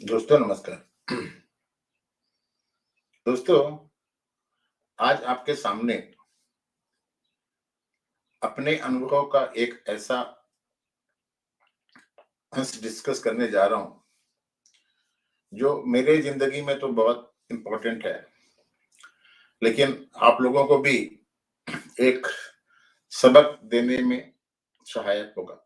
दोस्तों नमस्कार। दोस्तों, आज आपके सामने अपने अनुभव का एक ऐसा अंश डिस्कस करने जा रहा हूँ, जो मेरे ज़िंदगी में तो बहुत इम्पोर्टेंट है, लेकिन आप लोगों को भी एक सबक देने में सहायक होगा।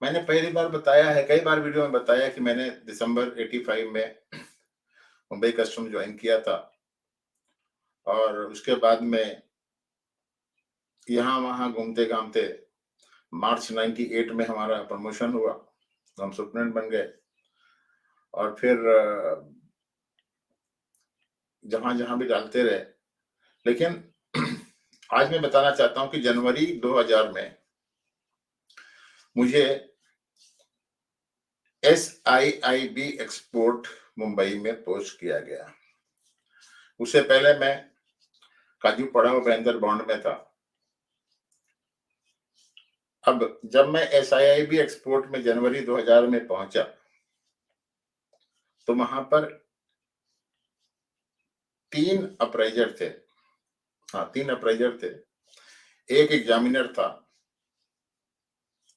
मैंने पहली बार बताया है, कई बार वीडियो में बताया कि मैंने दिसंबर 85 में मुंबई कस्टम जॉइन किया था और उसके बाद में यहाँ-वहाँ घूमते-घामते मार्च 98 में हमारा प्रमोशन हुआ, तो हम सुपरटेंडेंट बन गए और फिर जहाँ-जहाँ भी डालते रहे। लेकिन आज मैं बताना चाहता हूँ कि जनवरी 2000 में मुझे SIIB एक्सपोर्ट मुंबई में पोस्ट किया गया। उससे पहले मैं काजू पड़ाव महेंद्र बॉन्ड में था। अब जब मैं SIIB एक्सपोर्ट में जनवरी 2000 में पहुंचा, तो वहां पर 3 अप्राइजर थे। हाँ, 3 अप्राइजर थे, 1 एग्जामिनर था,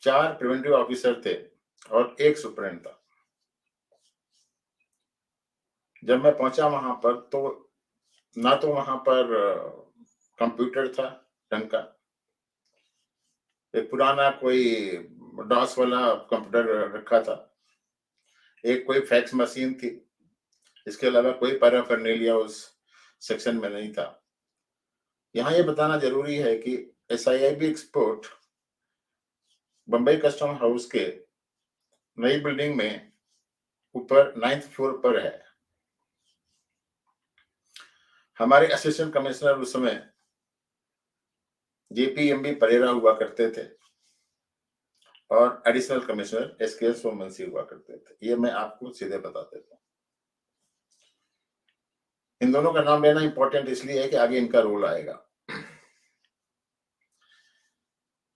4 प्रिवेंटिव ऑफिसर थे और 1 सुपरिटेंडेंट था। जब मैं पहुंचा वहां पर, तो ना तो वहां पर कंप्यूटर था ढंग का, एक पुराना कोई डॉस वाला कंप्यूटर रखा था, एक कोई फैक्स मशीन थी, इसके अलावा कोई पैराफर्नेलिया उस सेक्शन में नहीं था। यहाँ ये बताना जरूरी है कि SIIB export Bombay custom house के नई बिल्डिंग में ऊपर 9th फ्लोर पर है। हमारे असिस्टेंट कमिश्नर उस समय JPMB परेरा हुआ करते थे और एडिशनल कमिश्नर SKS सोमवंशी हुआ करते थे। ये मैं आपको सीधे बता देता हूँ। इन दोनों का नाम लेना इंपॉर्टेंट इसलिए है कि आगे इनका रोल आएगा।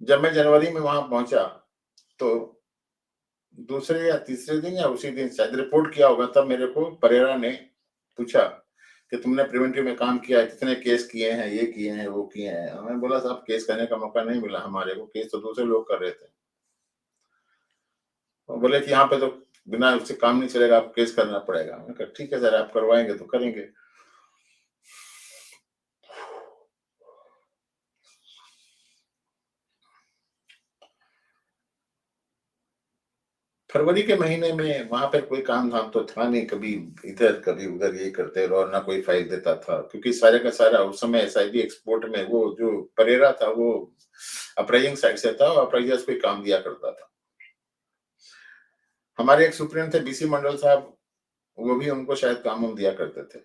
जब मैं जनवरी में वहां पहुंचा, तो दूसरे या तीसरे दिन या उसी दिन शायद रिपोर्ट किया होगा, तब मेरे को परेरा ने पूछा कि तुमने प्रिवेंटिव में काम किया है, कितने केस किए हैं, ये किए हैं, वो किए हैं। मैंने बोला साहब, केस करने का मौका नहीं मिला हमारे को, केस तो दूसरे लोग कर रहे थे। वो बोले कि यहाँ पे तो बिना उससे काम नहीं चलेगा, आपको केस करना पड़ेगा। मैंने कहा ठीक है सर, आप करवाएंगे तो करेंगे। फरवरी के महीने में वहां पर कोई काम धाम तो था नहीं, कभी इधर कभी उधर यही करते रहो, ना कोई फाइल देता था, क्योंकि सारे का सारा उस समय SIB एक्सपोर्ट में वो जो परेरा था वो अप्राइजिंग साइड से था और अप्राइजर्स को काम दिया करता था। हमारे एक सुप्रीम थे BC मंडल साहब, वो भी उनको शायद काम हम दिया करते थे।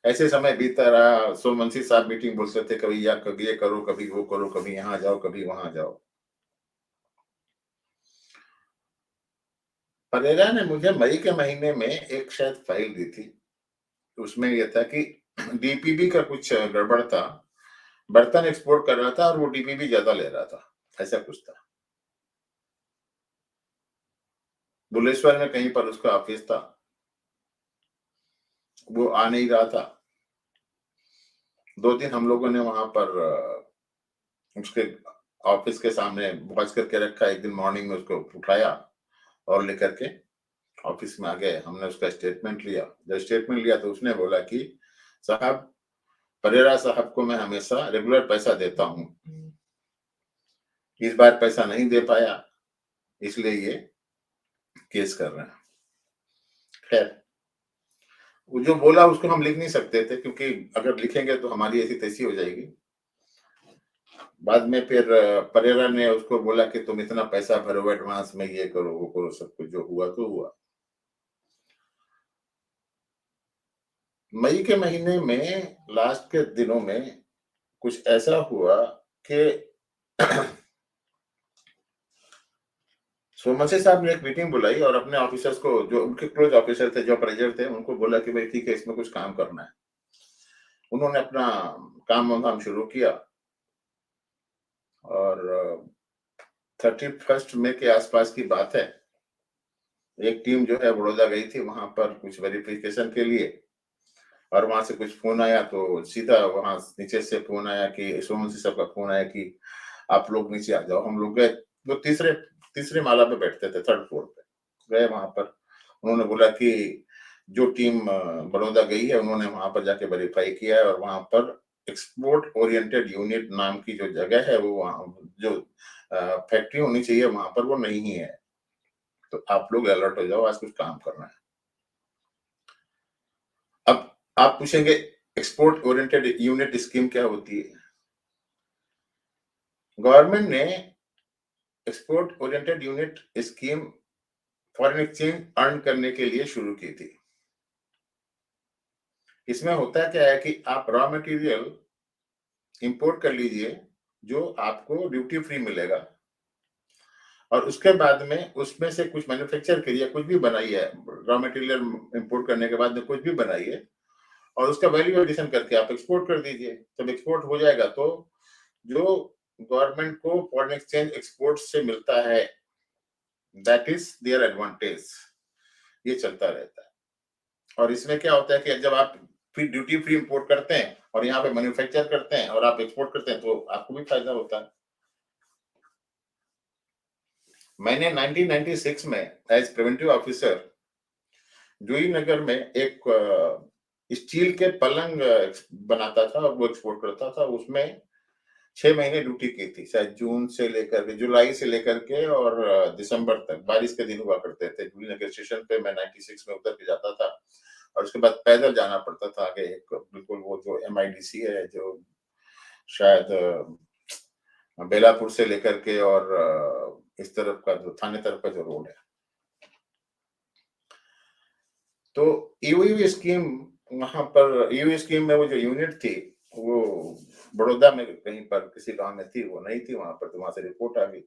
ऐसे समय बीतता रहा, सोमवंशी साहब मीटिंग बोलते थे, कभी या कभी ये करो, कभी वो करो, कभी यहाँ जाओ, कभी वहां जाओ। परेरा ने मुझे मई के महीने में एक शायद फाइल दी थी, उसमें यह था कि DPB का कुछ गड़बड़ था, बर्तन एक्सपोर्ट कर रहा था और वो DPB ज्यादा ले रहा था, ऐसा कुछ था। बुलेश्वर में कहीं पर उसका ऑफिस था, वो आ नहीं रहा था। 2 दिन हम लोगों ने वहां पर उसके ऑफिस के सामने वॉच करके रखा। एक दिन मॉर्निंग में उसको उठाया और लेकर के ऑफिस में आ गए। हमने उसका स्टेटमेंट लिया। जब स्टेटमेंट लिया तो उसने बोला कि साहब, परेरा साहब को मैं हमेशा रेगुलर पैसा देता हूँ, इस बार पैसा नहीं दे पाया, इसलिए ये केस कर रहे हैं। खैर, वो जो बोला उसको हम लिख नहीं सकते थे, क्योंकि अगर लिखेंगे तो हमारी ऐसी तैसी हो जाएगी। बाद में फिर परेरा ने उसको बोला कि तुम इतना पैसा भरो एडवांस में, ये करो वो करो, सब कुछ जो हुआ तो हुआ। मई के महीने में लास्ट के दिनों में कुछ ऐसा हुआ कि सोमवंशी साहब ने एक मीटिंग बुलाई और अपने ऑफिसर्स को, जो उनके क्लोज ऑफिसर थे, जो प्रेजर थे, उनको बोला कि भाई ठीक है, इसमें कुछ काम करना है। उन्होंने अपना काम वाम शुरू किया और 31 मई के आसपास की बात है। एक टीम जो है बड़ौदा गई थी वहां पर कुछ वेरिफिकेशन के लिए, और वहां से कुछ फोन आया तो सीधा वहां नीचे से फोन आया कि सोमन सिंह साहब का फोन आया कि आप लोग नीचे आ जाओ। हम लोग गए, वो तीसरे तीसरे माला पे बैठते थे, 3rd फ्लोर पे गए। वहां पर उन्होंने बोला कि जो टीम बड़ौदा गई है उन्होंने वहां पर जाके वेरीफाई किया है, और वहां पर एक्सपोर्ट ओरिएंटेड यूनिट नाम की जो जगह है वो वहां जो फैक्ट्री होनी चाहिए वहां पर वो नहीं है, तो आप लोग अलर्ट हो जाओ, आज कुछ काम करना है। अब आप पूछेंगे एक्सपोर्ट ओरिएंटेड यूनिट स्कीम क्या होती है? गवर्नमेंट ने export oriented unit scheme foreign exchange earn करने के लिए शुरू की थी। इसमें होता क्या है कि आप रॉ मटेरियल इंपोर्ट कर लीजिए जो आपको ड्यूटी फ्री मिलेगा, और उसके बाद में उसमें से कुछ मैन्युफैक्चर करिए, कुछ भी बनाइए, रॉ मटेरियल इंपोर्ट करने के बाद में कुछ भी बनाइए और उसका वैल्यू एडिशन करके आप एक्सपोर्ट कर दीजिए। जब एक्सपोर्ट हो जाएगा तो जो गवर्नमेंट को फॉरेन एक्सचेंज एक्सपोर्ट से मिलता है, दैट इज देयर एडवांटेज, ये चलता रहता है। और इसमें क्या होता है कि जब आप फिर ड्यूटी फ्री इंपोर्ट करते हैं और यहाँ पे मैन्युफैक्चर करते हैं और आप एक्सपोर्ट करते हैं तो आपको भी फायदा होता है। मैंने 1996 में एज प्रिवेंटिव ऑफिसर जोई नगर में एक स्टील के पलंग बनाता था और वो एक्सपोर्ट करता था। उसमें 6 महीने ड्यूटी की थी, शायद जून से लेकर के जुलाई से लेकर के और दिसंबर तक। बारिश के दिन हुआ करते थे। जोई नगर स्टेशन पे मैं 96 में उतर के जाता था और उसके बाद पैदल जाना पड़ता था आगे एक बिल्कुल वो जो MIDC है जो शायद बेलापुर से लेकर के और इस तरफ का जो थाने तरफ का जो रोड है। तो ईओयू स्कीम, वहां पर ईओयू स्कीम में वो जो यूनिट थी वो बड़ौदा में कहीं पर किसी गांव में थी, वो नहीं थी वहां पर, तो वहां से रिपोर्ट आ गई।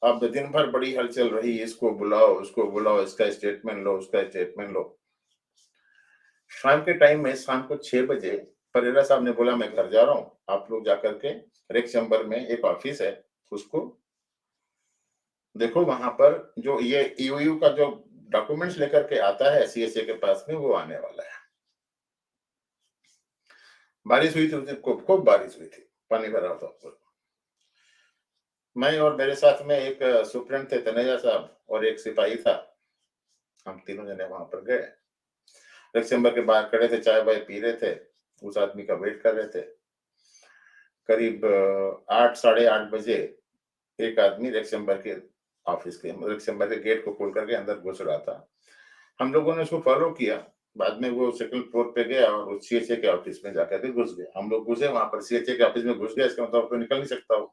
अब दिन भर बड़ी हलचल रही, इसको बुलाओ उसको बुलाओ, इसका स्टेटमेंट लो उसका स्टेटमेंट लो। शाम के टाइम में शाम को 6 बजे परेरा साहब ने बोला मैं घर जा रहा हूँ, आप लोग जाकर के रेक चैम्बर में एक ऑफिस है उसको देखो, वहां पर जो ये ईओयू का जो डॉक्यूमेंट्स लेकर के आता है CSA के पास में वो आने वाला है। बारिश हुई थी उस दिन, खूब बारिश हुई थी, पानी भरा था ऊपर। मैं और मेरे साथ में एक सुप्रेंट थे तनेजा साहब और एक सिपाही था, हम तीनों जने वहां पर गए। रेक चैम्बर के बाहर खड़े थे, चाय वाय पी रहे थे, उस आदमी का वेट कर रहे थे। करीब 8 साढ़े 8 बजे एक आदमी रेक चैम्बर के ऑफिस के रेक चैम्बर के गेट को खोल करके अंदर घुस रहा था। हम लोगों ने उसको फॉलो किया। बाद में वो 2nd फ्लोर पे गया और उस CHA के ऑफिस में जाकर के घुस गया। हम लोग घुसे वहां पर, CHA के ऑफिस में घुस गया, इसका मतलब तो निकल नहीं सकता वो।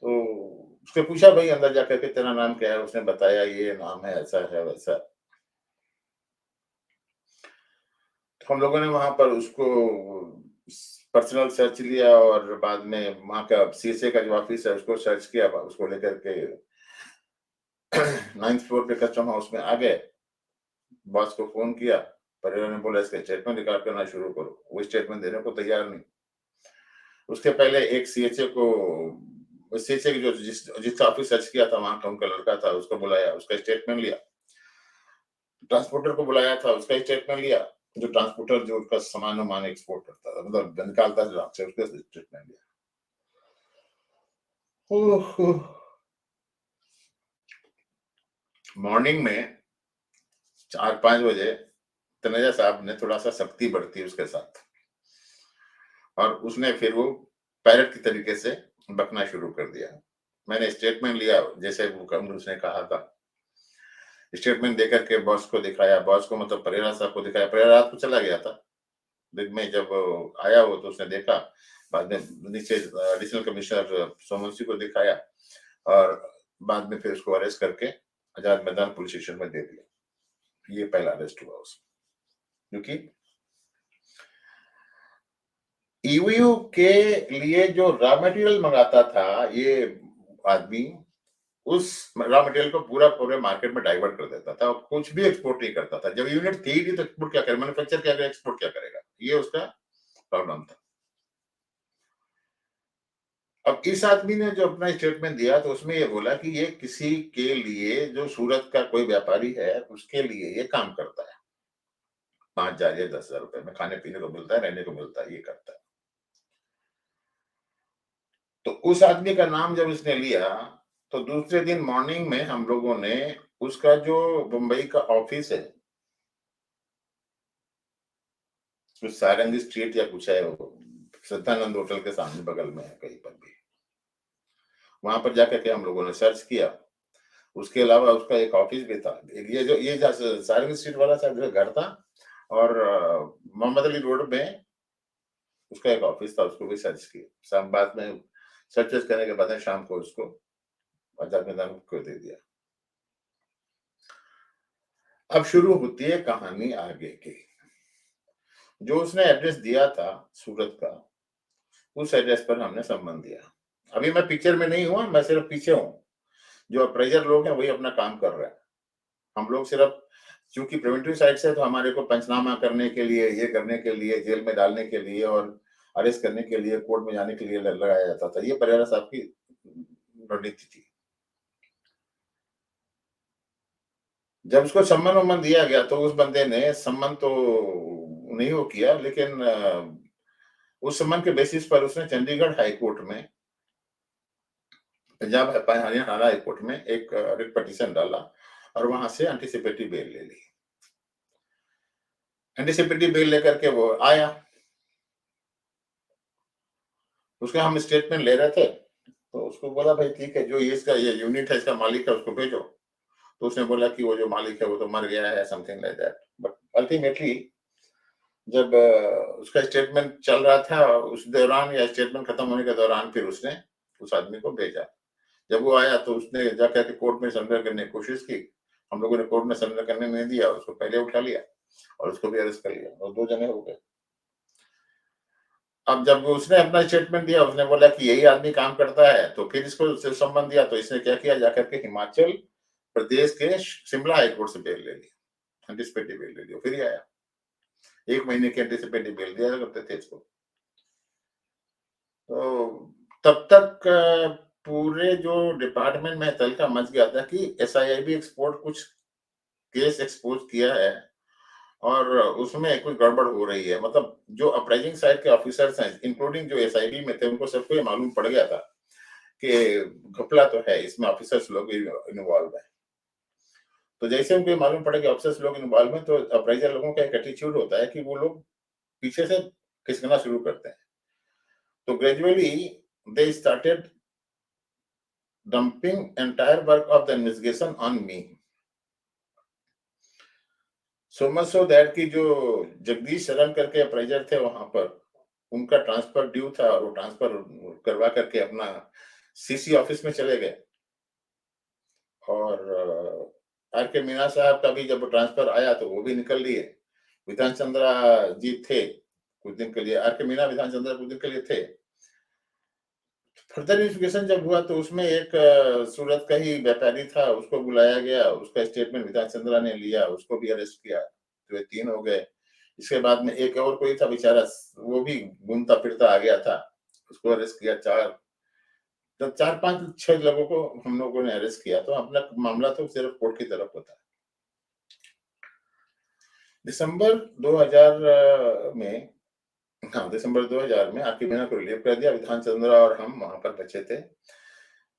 तो उसने पूछा भाई अंदर जाकर के तेरा नाम क्या है? उसने बताया ये नाम है, ऐसा है वैसा। तो हम लोगों ने वहां पर उसको पर्सनल सर्च लिया और बाद में वहां का CHA का जो ऑफिस है उसको सर्च किया, उसको लेकर के 9th फ्लोर पे कस्टम हाउस में आ गए। बॉस को फोन किया, परेरा ने बोला इसका स्टेटमेंट रिकॉर्ड करना शुरू करो। वो स्टेटमेंट देने को तैयार नहीं। उसके पहले एक CHA को, CHA की जो जिसका ऑफिस सर्च किया था वहां का उनका लड़का था, उसको बुलाया, उसका स्टेटमेंट लिया। ट्रांसपोर्टर को बुलाया था, उसका स्टेटमेंट लिया। जो ट्रांसपोर्टर जो उसका सामान वामान एक्सपोर्ट करता था, मतलब निकालता था उसका स्टेटमेंट लिया। मॉर्निंग में 4-5 बजे तनेजा साहब ने थोड़ा सा सख्ती बरती उसके साथ, और उसने फिर वो पैरट की तरीके से बकना शुरू कर दिया। मैंने स्टेटमेंट लिया जैसे वो उसने कहा था, स्टेटमेंट देकर के बॉस को दिखाया, बॉस को मतलब परेरा साहब को दिखाया। परेरा रात को चला गया था, दिन में जब आया वो तो उसने देखा। बाद में नीचे एडिशनल कमिश्नर सोमन सिंह को दिखाया और बाद में फिर उसको अरेस्ट करके आजाद मैदान पुलिस स्टेशन में दे दिया। ये पहला अरेस्ट हुआ उसका, क्योंकि ईवीयू के लिए जो रॉ मटेरियल मंगाता था ये आदमी, उस रॉ मटेरियल को पूरा पूरे मार्केट में डाइवर्ट कर देता था और कुछ भी एक्सपोर्ट नहीं करता था। जब यूनिट थी नहीं तो एक्सपोर्ट क्या करेगा, मैन्युफैक्चर क्या करेगा, एक्सपोर्ट क्या करेगा, ये उसका प्रॉब्लम था। अब इस आदमी ने जो अपना स्टेटमेंट दिया तो उसमें ये बोला कि ये किसी के लिए जो सूरत का कोई व्यापारी है, उसके लिए ये काम करता है। 5,000 या 10,000 रुपए में खाने-पीने को मिलता है, रहने को मिलता है, ये करता है। तो उस आदमी का नाम जब उसने लिया, तो दूसरे दिन मॉर्निंग में हम लोगों ने उसका जो बम्बई का ऑफिस है, कुछ सारंगी स्ट्रीट या कुछ है वो, श्रद्धानंद होटल के सामने बगल में है कहीं पर भी। वहाँ पर जाकर के हम लोगों ने सर्च किया। उसके अलावा उसका एक ऑफिस भी था। ये जो सारंगी स्ट्रीट वाला शायद जो घर था और मोहम्मद अली रोड में उसका एक ऑफिस था, उसको भी सर्च किया। शाम बाद में सर्च करने के बाद में शाम को उसको आजाद मैदान को दे दिया। अब शुरू होती है कहानी आगे की। जो उसने एड्रेस दिया था सूरत का, उस एड्रेस पर हमने संबंध दिया। अभी मैं पिक्चर में नहीं हूँ, मैं सिर्फ पीछे हूँ। जो अप्रेजर लोग हैं वही अपना काम कर रहे हैं। हम लोग सिर्फ चूँकि प्रिवेंटिव साइड से तो हमारे को पंचनामा करने के लिए, ये करने के लिए, जेल में डालने के लिए और अरेस्ट करने के लिए, कोर्ट में जाने के लिए ल लगाया जाता था। ये परिवार साहब की रणनीति थी। जब उसको सम्मन-वम्मन दिया गया तो उस बंदे ने सम्मन तो नहीं वो किया लेकिन उस सम्मन के बेसिस पर उसने चंडीगढ़ हाई कोर्ट में पंजाब हरियाणा हाई कोर्ट में एक रिट पिटीशन डाला और वहां से एंटीसिपेटरी बेल ले ली। एंटीसिपेटरी बेल लेकर के वो आया। उसका हम स्टेटमेंट ले रहे थे तो उसको बोला भाई ठीक है, जो ये इसका ये यूनिट है, इसका मालिक है, उसको भेजो। तो उसने बोला कि वो जो मालिक है वो तो मर गया है, something like that. But ultimately जब उसका स्टेटमेंट चल रहा था उस दौरान या स्टेटमेंट खत्म होने के दौरान फिर उसने उस आदमी को भेजा। जब वो आया तो उसने जाकर के कोर्ट में सरेंडर करने की कोशिश की। हम लोगों ने कोर्ट में सरेंडर करने नहीं दिया, उसको पहले उठा लिया और उसको भी अरेस्ट कर लिया और 2 जने हो गए। अब जब उसने अपना स्टेटमेंट दिया, उसने बोला कि यही आदमी काम करता है, तो फिर इसको सिर संबंध दिया, तो इसने क्या किया जाकर के हिमाचल प्रदेश के शिमला हाई कोर्ट से बेल ले ली, एंटीसिपेटरी बेल ले ली, फिर ही आया। 1 महीने की एंटीसिपेटरी बेल दिया करते थे इसको। तो तब तक पूरे जो डिपार्टमेंट में तहलका मच गया था कि एसआईआईबी एक्सपोर्ट कुछ केस एक्सपोज किया है और उसमें कुछ गड़बड़ हो रही है। मतलब जो अपराइजिंग साइड के ऑफिसर्स हैं, इंक्लूडिंग जो एसआईबी में थे, उनको सबको ये मालूम पड़ गया था कि घपला तो है, इसमें ऑफिसर्स लोग भी इन्वॉल्व हैं। तो जैसे उनको ये मालूम पड़ा कि ऑफिसर्स लोग इन्वॉल्व हैं, तो अप्राइजर लोगों का एक एटीट्यूड होता है कि वो लोग पीछे से खिसकना शुरू करते हैं। तो gradually they started dumping entire work of the investigation on me. So much so that कि जो जगदीश शरण करके अप्राइजर थे वहां पर, उनका ट्रांसफर ड्यू था और वो ट्रांसफर करवा करके अपना सीसी ऑफिस में चले गए। और आर के मीना साहब का भी जब ट्रांसफर आया तो वो भी निकल लिए। विधान चंद्रा जी थे कुछ दिन के लिए, आर के मीना विधान चंद्रा कुछ दिन के लिए थे। फर्दर इन्वेस्टिगेशन जब हुआ तो उसमें एक सूरत का ही व्यापारी था, उसको बुलाया गया, उसका स्टेटमेंट विधान चंद्रा ने लिया, उसको भी अरेस्ट किया, तो ये 3 हो गए। इसके बाद में एक और कोई था बेचारा, वो भी घूमता फिरता आ गया था, उसको अरेस्ट किया। 4 तो 4-5-6 लोगों को हम लोगों ने अरेस्ट किया, तो अपना मामला तो सिर्फ कोर्ट की तरफ होता है। दिसंबर 2000 में, हाँ, दिसंबर 2000 में आर के मीना को रिलीव कर दिया। विधान चंद्रा और हम वहां पर बचे थे।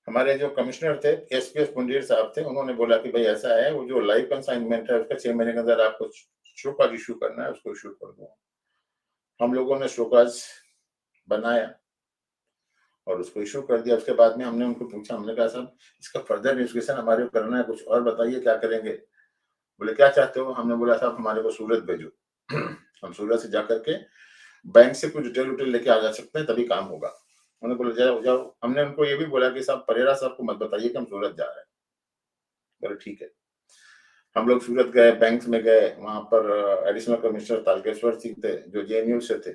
हमारे जो कमिश्नर थे, एसपीएस पुंडीर साहब थे, उन्होंने बोला कि भाई ऐसा है, वो जो लाइव कंसाइनमेंट है उसका 6 महीने के अंदर आपको शो कॉज इश्यू करना है, उसको इश्यू कर दो। हम लोगों ने शो कॉज बनाया और उसको इश्यू कर दिया। उसके बाद में हमने उनको पूछा, हमने कहा साहब इसका फर्दर इन्वेस्टिगेशन हमारे को करना है, कुछ और बताइए क्या करेंगे? बोले क्या चाहते हो? हमने बोला साहब हमारे को सूरत भेजो। हम सूरत से जाकर के बैंक से कुछ डिटेल उटेल लेके आ जा सकते हैं, तभी काम होगा। उन्होंने बोला जाओ जाओ। हमने उनको ये भी बोला कि साहब परेरा साहब को मत बताइए कि हम सूरत जा रहे हैं। बोले ठीक है। हम लोग सूरत गए, बैंक में गए, वहां पर एडिशनल कमिश्नर तारकेश्वर सिंह थे जो जेएनयू से थे,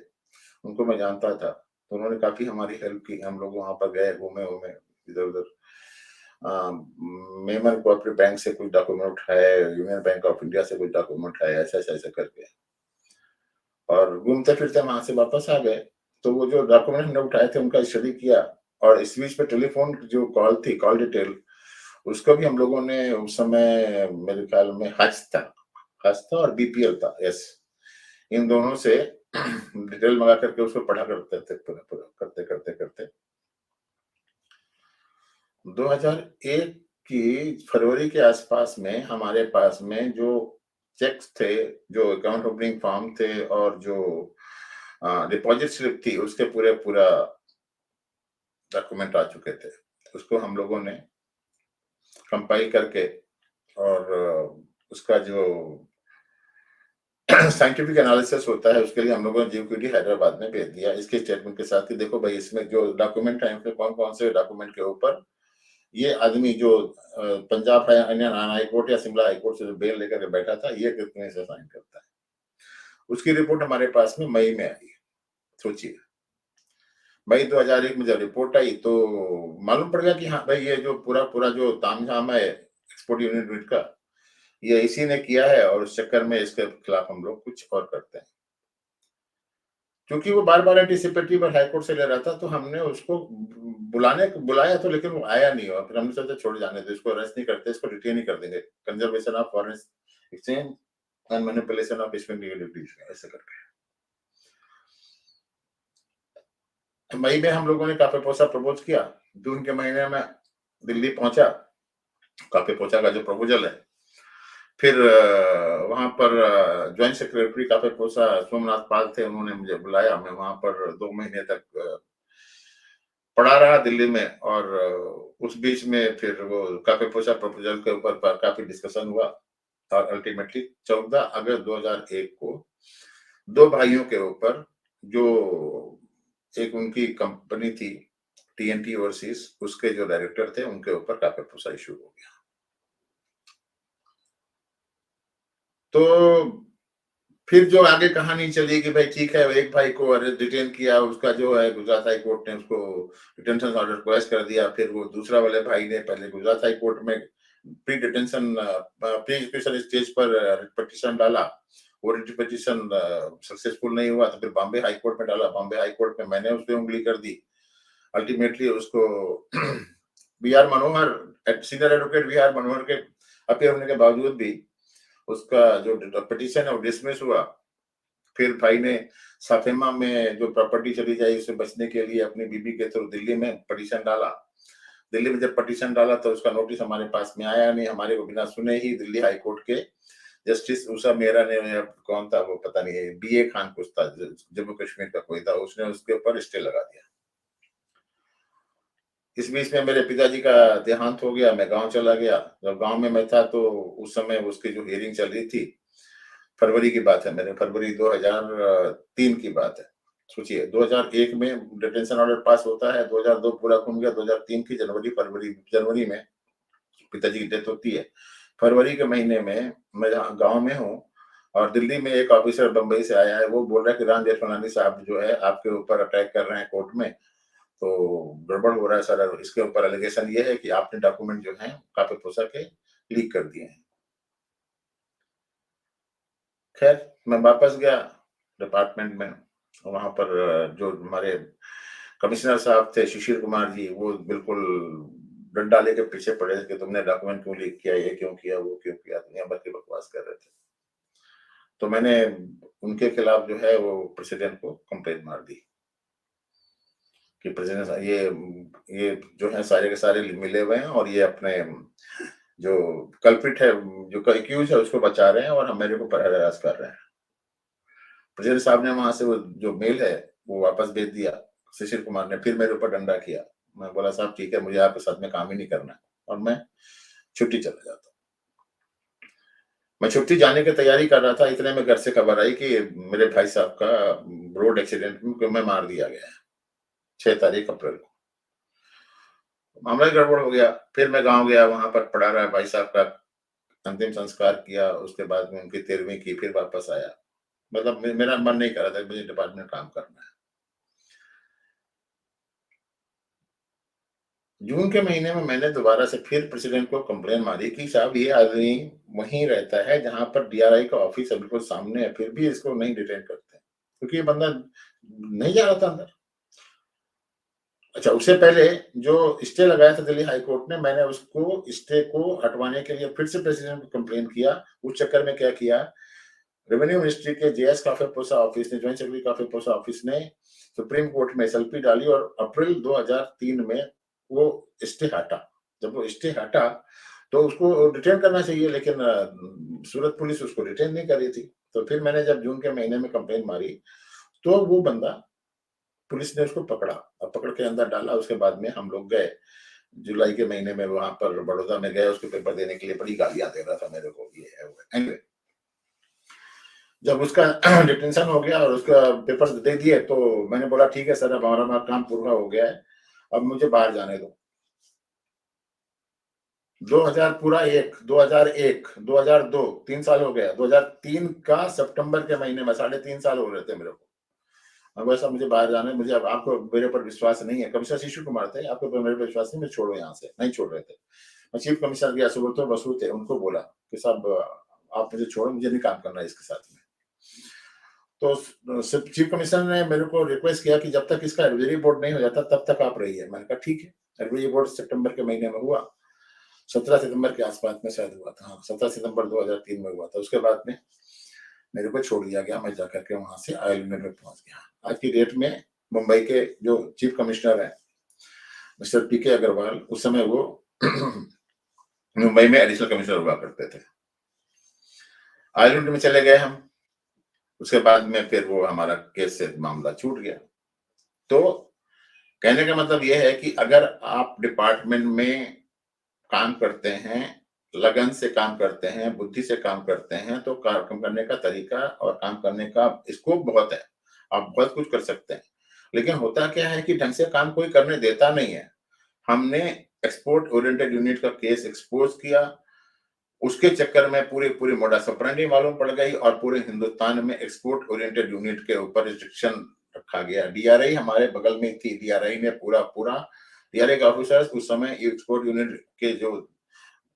उनको मैं जानता था, तो उन्होंने काफी हमारी हेल्प की। हम लोग वहां पर गए, घूमे घूमे इधर उधर, मेमन कोऑपरेटिव बैंक से कुछ डॉक्यूमेंट उठाए, यूनियन बैंक ऑफ इंडिया से कुछ डॉक्यूमेंट उठाए, ऐसा ऐसा ऐसा करके और घूमते फिरते वहां से वापस आ गए। तो वो जो डॉक्यूमेंट हमने उठाए थे उनका स्टडी किया और इस बीच में टेलीफ़ोन जो कॉल थी, कॉल डिटेल, उसको भी हम लोगों ने उस समय मेरे ख़्याल में हज था और बीपीएल था, यस। इन दोनों से डिटेल मँगा कर के उसको पढ़ा करते थे पूरा-पूरा, करते-करते 2001 की फरवरी के आसपास में हमारे पास में जो चेक्स थे, जो अकाउंट ओपनिंग फॉर्म थे और जो डिपॉज़िट स्लिप थी, उसके पूरा डॉक्यूमेंट आ चुके थे। उसको हम लोगों ने कंपाइल करके और उसका जो साइंटिफिक एनालिसिस होता है, उसके लिए हम लोगों ने जीक्यूटी हैदराबाद में भेज दिया, इसके स्टेटमेंट के साथ कि देखो भाई इसमें जो डॉक्यूमेंट है, इसमें कौन-कौन से डॉक्यूमेंट के ऊपर ये आदमी जो पंजाब हरियाणा हाई कोर्ट या शिमला हाई कोर्ट से जो बेल लेकर के बैठा था, ये कितने से साइन करता है। उसकी रिपोर्ट हमारे पास में मई में आई, सोचिए। मई 2001 में जब रिपोर्ट आई तो मालूम पड़ गया कि हाँ भाई ये जो पूरा जो तामझाम है एक्सपोर्ट यूनिट का, ये इसी ने किया है और उस चक्कर में इसके खिलाफ हम लोग कुछ और करते हैं। क्योंकि वो बार-बार एंटीसिपेटरी और हाई कोर्ट से ले रहा था, तो हमने उसको बुलाया तो लेकिन वो आया नहीं और फिर हमने सोचा छोड़ जाने दो, इसको अरेस्ट नहीं करते, इसको डिटेन ही कर देंगे। Conservation of foreign exchange and manipulation of spending duties ऐसे करके। तो मई में हम लोगों ने काफी प्रपोज किया। जून के महीने में दिल्ली पहुंचा। काफी का जो प्रपोजल है, फिर वहाँ पर जॉइंट सेक्रेटरी काफी सोमनाथ पाल थे, उन्होंने मुझे बुलाया। मैं वहाँ पर 2 महीने तक पड़ा रहा दिल्ली में और उस बीच में फिर वो काफी प्रपोजल के ऊपर काफी डिस्कशन हुआ और अल्टीमेटली 14 अगस्त 2001 को 2 भाइयों के ऊपर जो एक उनकी कंपनी थी टीएनटी ओवरसीज, उसके जो डायरेक्टर थे उनके ऊपर काफी इश्यू हो गया। तो फिर जो आगे कहानी चली कि भाई ठीक है, एक भाई को डिटेन किया, उसका जो है गुजरात हाई कोर्ट ने उसको डिटेंशन ऑर्डर क्वेश कर दिया। फिर वो दूसरा वाले भाई ने पहले गुजरात हाई कोर्ट में pre detention pre education stage पर पिटीशन डाला। वो रिट पिटीशन सक्सेसफुल नहीं हुआ तो फिर बॉम्बे हाई कोर्ट में डाला। बॉम्बे हाई कोर्ट में मैंने उस पे उँगली कर दी। अल्टीमेटली उसको बीआर मनोहर सीनियर एडवोकेट बीआर मनोहर के अपीयर होने के बावजूद भी उसका जो पिटीशन है वो डिसमिस हुआ। फिर भाई ने साफेमा में जो प्रॉपर्टी चली जाए उससे बचने के लिए अपनी बीबी के थ्रू दिल्ली में पिटीशन डाला। दिल्ली में जब पिटीशन डाला तो उसका नोटिस हमारे पास में आया नहीं। हमारे को बिना सुने ही दिल्ली हाई कोर्ट के जस्टिस उषा मेहरा ने, कौन था वो पता नहीं, बीए खान कुछ था, जम्मू कश्मीर का कोई था, उसने उसके ऊपर स्टे लगा दिया। इस बीच में मेरे पिताजी का देहांत हो गया, मैं गाँव चला गया। जब गाँव में मैं था तो उस समय उसकी जो हियरिंग चल रही थी, फरवरी की बात है, मेरे फरवरी 2003 की बात है। सोचिए 2001 में डिटेंशन ऑर्डर पास होता है, 2002 पूरा घूम गया, 2003 की जनवरी में पिताजी की डेथ होती है। फरवरी के महीने में मैं जहाँ गाँव में हूँ और दिल्ली में एक ऑफिसर बम्बई से आया है, वो बोल रहा है कि राम जेठमलानी साहब जो है आपके ऊपर अटैक कर रहे हैं कोर्ट में, तो गड़बड़ हो रहा है सर। इसके ऊपर एलिगेशन ये है कि आपने डॉक्यूमेंट जो हैं काफी के लीक कर दिए हैं। खैर मैं वापस गया डिपार्टमेंट में। वहाँ पर जो हमारे कमिश्नर साहब थे शिशिर कुमार जी, वो बिल्कुल डंडा लेके पीछे पड़े कि तुमने डॉक्यूमेंट क्यों लीक किया, ये क्यों किया, वो क्यों किया, दुनिया भर की बकवास कर रहे थे। तो मैंने उनके खिलाफ जो है वो प्रेसिडेंट को कंप्लेंट मार दी कि प्रेसिडेंट ये जो है सारे के सारे मिले हुए हैं और ये अपने जो कल्प्रिट है, जो एक्यूज है उसको बचा रहे हैं और हम मेरे को हरास कर रहे हैं। प्रेसिडेंट साहब ने वहां से वो जो मेल है वो वापस भेज दिया। शिशिर कुमार ने फिर मेरे ऊपर डंडा किया। मैं बोला साहब ठीक है, मुझे आपके साथ में काम ही नहीं करना है और मैं छुट्टी चला जाता हूँ। मैं छुट्टी जाने की तैयारी कर रहा था, इतने में घर से खबर आई कि मेरे भाई साहब का रोड एक्सीडेंट में मार दिया गया है 6 तारीख अप्रैल को। मामला ही गड़बड़ हो गया। फिर मैं गाँव गया, वहाँ पर पड़ा रहा, भाई साहब का अंतिम संस्कार किया, उसके बाद में उनकी 13वीं की, फिर वापस आया। मतलब मेरा मन नहीं कर रहा था, मुझे डिपार्टमेंट में काम करना है। जून के महीने में मैंने दोबारा से फिर प्रेसिडेंट को कंप्लेन मारी कि साहब ये आदमी वहीं रहता है जहाँ पर डीआरआई का ऑफिस है, बिल्कुल सामने है, फिर भी इसको नहीं डिटेन करते। क्योंकि ये बंदा नहीं जा रहा था अंदर। अच्छा, उससे पहले जो स्टे लगाया था दिल्ली हाई कोर्ट ने, मैंने उसको स्टे को हटवाने के लिए फिर से प्रेसिडेंट को कंप्लेन किया। उस चक्कर में क्या किया, रेवेन्यू मिनिस्ट्री के जेएस काफिर-पोसा ऑफिस ने, जॉइंट सेक्रेटरी काफिर-पोसा ऑफिस ने सुप्रीम कोर्ट में एसएलपी डाली और अप्रैल 2003 में वो स्टे हटा। जब वो स्टे हटा, तो उसको डिटेन करना चाहिए, लेकिन सूरत पुलिस उसको डिटेन नहीं कर रही थी। तो फिर मैंने जब जून के महीने में कंप्लेन मारी, तो वो बंदा, पुलिस ने उसको पकड़ा और पकड़ के अंदर डाला। उसके बाद में हम लोग गए, जुलाई के महीने में वहाँ पर बड़ौदा में गए उसको पेपर देने के लिए, बड़ी गालियाँ दे रहा था मेरे को, ये है, वो है। एनीवे, जब उसका डिटेंशन हो गया और उसका पेपर्स दे दिए, तो मैंने बोला ठीक है सर, अब हमारा काम पूरा हो गया है, अब मुझे बाहर जाने दो। 2000 पूरा 1, 2001, 2002, 3 साल हो गया। 2003 का सितंबर के महीने में 3.5 साल हो रहे थे मेरे को। अब ऐसा मुझे बाहर जाना है, मुझे अब आपको मेरे ऊपर विश्वास नहीं है। कमिश्नर शिशु कुमार थे, आपको मेरे पे विश्वास नहीं, मैं छोड़ो यहाँ से, नहीं छोड़ रहे थे। मैं चीफ कमिश्नर गया, सुब्रतो बसु थे, उनको बोला कि साहब आप मुझे छोड़ो, मुझे नहीं काम करना है इसके साथ में। तो चीफ कमिश्नर ने मेरे को रिक्वेस्ट किया कि जब तक इसका एडवाइजरी बोर्ड नहीं हो जाता तब तक आप रहिए। मैंने कहा ठीक है। एडवाइजरी बोर्ड सितंबर के महीने में हुआ, 17 सितंबर के आसपास में शायद हुआ था। हाँ, 17 सितंबर 2003 में हुआ था। उसके बाद में मेरे को छोड़ दिया गया, मैं जाकर के वहां से आयल यूनिट में पहुंच गया। आज की डेट में मुंबई के जो चीफ कमिश्नर हैं, मिस्टर पीके अग्रवाल, उस समय वो मुंबई में एडिशनल कमिश्नर हुआ करते थे। आयल यूनिट में चले गए हम। उसके बाद में फिर वो हमारा केस से मामला छूट गया। तो कहने का मतलब ये है कि अगर आप डिपार्टमेंट में काम करते हैं, लगन से काम करते हैं, बुद्धि से काम करते हैं, तो काम करने का तरीका और काम करने का स्कोप बहुत है। आप बहुत कुछ कर सकते हैं। लेकिन होता क्या है कि ढंग से काम कोई करने देता नहीं है। हमने एक्सपोर्ट ओरिएंटेड यूनिट का केस एक्सपोज़ किया, उसके चक्कर में पूरी मोडास ऑपरेंडी मालूम पड़ गई और पूरे हिंदुस्तान में एक्सपोर्ट ओरिएंटेड यूनिट के ऊपर रिस्ट्रिक्शन रखा गया। डीआरआई हमारे बगल में थी, डीआरआई ने पूरा डीआरआई के ऑफिसर्स उस समय एक्सपोर्ट यूनिट के जो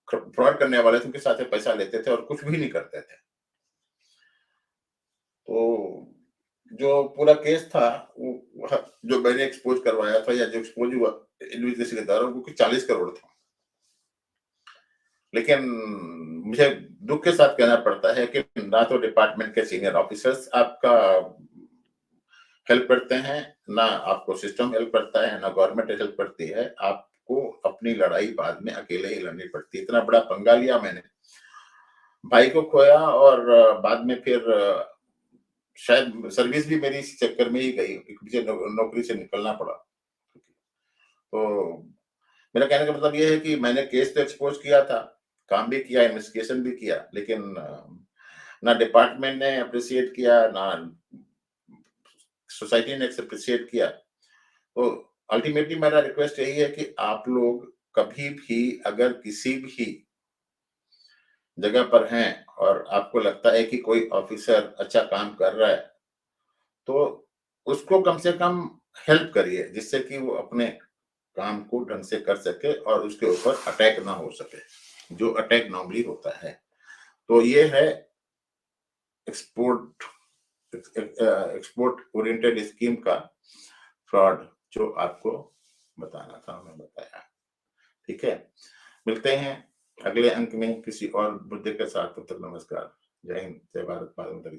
फ्रॉड करने वाले थे, उनके साथ पैसा लेते थे और कुछ भी नहीं करते थे। तो जो पूरा केस था, वो जो मैंने एक्सपोज़ करवाया था या जो एक्सपोज़ हुआ इन्वेस्टिगेशन के दौरान, वो 40 करोड़ था। लेकिन मुझे दुःख के साथ कहना पड़ता है कि ना तो डिपार्टमेंट के सीनियर ऑफिसर्स आपका हेल्प करते हैं, ना आपको सिस्टम हेल्प करता है, ना गवर्नमेंट हेल्प करती है। आपको अपनी लड़ाई बाद में अकेले ही लड़नी पड़ती है। इतना बड़ा पंगा लिया मैंने, भाई को खोया और बाद में फिर शायद सर्विस भी मेरी इस चक्कर में ही गई, मुझे नौकरी से निकलना पड़ा। तो मेरा कहने का मतलब ये है कि मैंने केस तो एक्सपोज़ किया था, काम भी किया, इन्वेस्टिगेशन भी किया, लेकिन ना डिपार्टमेंट ने एप्रिशिएट किया, ना सोसाइटी ने एप्रिशिएट किया। तो अल्टीमेटली मेरा रिक्वेस्ट यही है कि आप लोग कभी भी अगर किसी भी जगह पर हैं और आपको लगता है कि कोई ऑफिसर अच्छा काम कर रहा है, तो उसको कम से कम हेल्प करिए, जिससे कि वो अपने काम को ढंग से कर सके और उसके ऊपर अटैक ना हो सके, जो अटैक नॉर्मली होता है। तो ये है एक्सपोर्ट एक्सपोर्ट ओरिएंटेड स्कीम का फ्रॉड, जो आपको बताना था, मैं बताया। ठीक है? मिलते हैं अगले अंक में किसी और मुद्दे के साथ। तब तक नमस्कार। जय हिंद, जय भारत, मातरम।